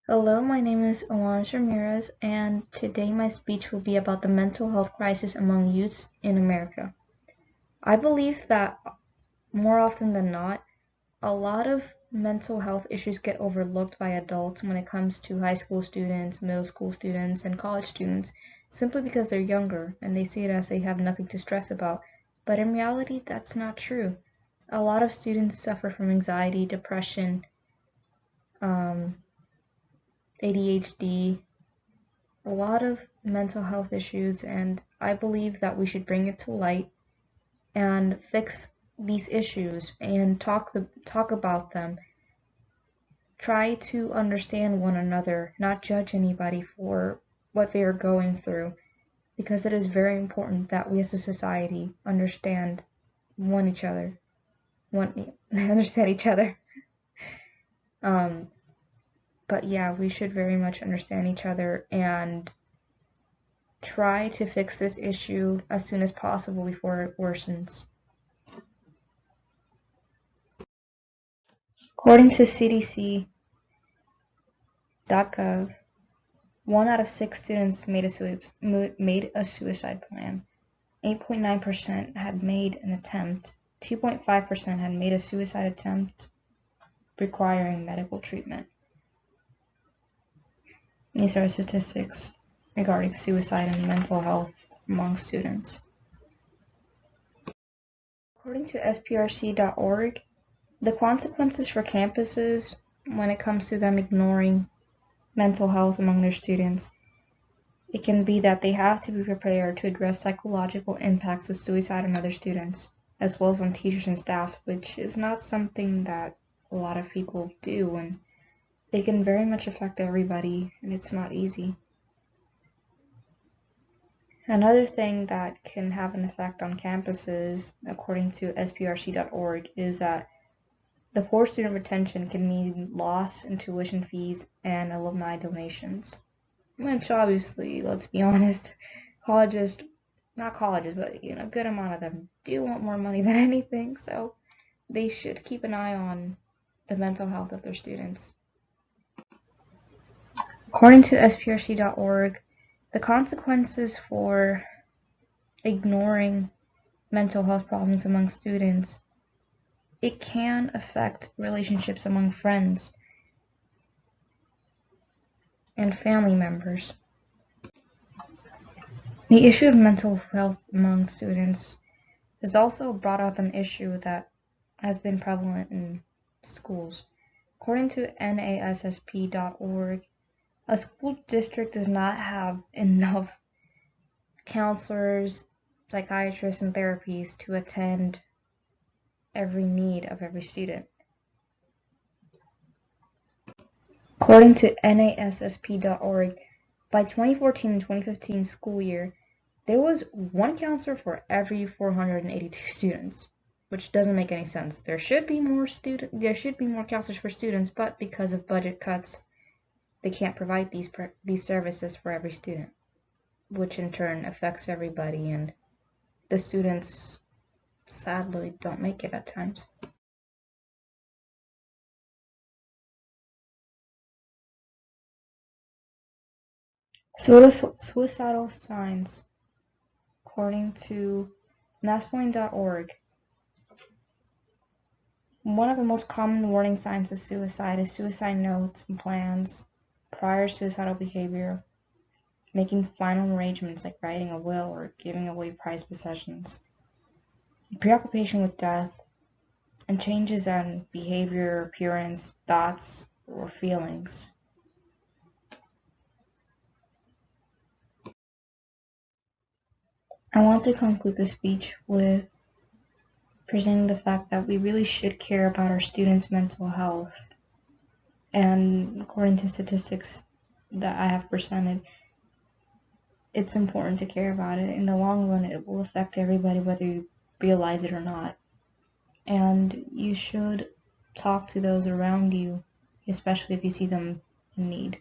Hello, my name is Alonso Ramirez, and today my speech will be about the mental health crisis among youths in America. I believe that more often than not, a lot of mental health issues get overlooked by adults when it comes to high school students, middle school students, and college students, simply because they're younger and they see it as they have nothing to stress about. But in reality, that's not true. A lot of students suffer from anxiety, depression, ADHD, a lot of mental health issues, and I believe that we should bring it to light and fix these issues and talk about them. Try to understand one another, not judge anybody for what they are going through, because it is very important that we as a society understand each other, understand each other. But yeah, we should very much understand each other and try to fix this issue as soon as possible before it worsens. According to CDC.gov, 1 out of 6 students made a suicide plan. 8.9% had made an attempt. 2.5% had made a suicide attempt requiring medical treatment. These are statistics regarding suicide and mental health among students. According to SPRC.org, the consequences for campuses when it comes to them ignoring mental health among their students, it can be that they have to be prepared to address psychological impacts of suicide on other students, as well as on teachers and staff, which is not something that a lot of people do, and it can very much affect everybody, and it's not easy. Another thing that can have an effect on campuses, according to SPRC.org, is that the poor student retention can mean loss in tuition fees and alumni donations. Which obviously, let's be honest, not colleges, but a good amount of them do want more money than anything, so they should keep an eye on the mental health of their students. According to SPRC.org, the consequences for ignoring mental health problems among students, it can affect relationships among friends and family members. The issue of mental health among students has also brought up an issue that has been prevalent in schools. According to NASSP.org, a school district does not have enough counselors, psychiatrists, and therapists to attend every need of every student. According to NASSP.org, by 2014 and 2015 school year, there was one counselor for every 482 students, which doesn't make any sense. There should be more counselors for students, but because of budget cuts, they can't provide these services for every student, which in turn affects everybody, and the students sadly don't make it at times. Suicidal signs. According to masspoint.org, one of the most common warning signs of suicide is suicide notes and plans, prior suicidal behavior, making final arrangements like writing a will or giving away prized possessions, preoccupation with death, and changes in behavior, appearance, thoughts, or feelings. I want to conclude the speech with presenting the fact that we really should care about our students' mental health. And according to statistics that I have presented, it's important to care about it. In the long run, it will affect everybody whether you realize it or not. And you should talk to those around you, especially if you see them in need.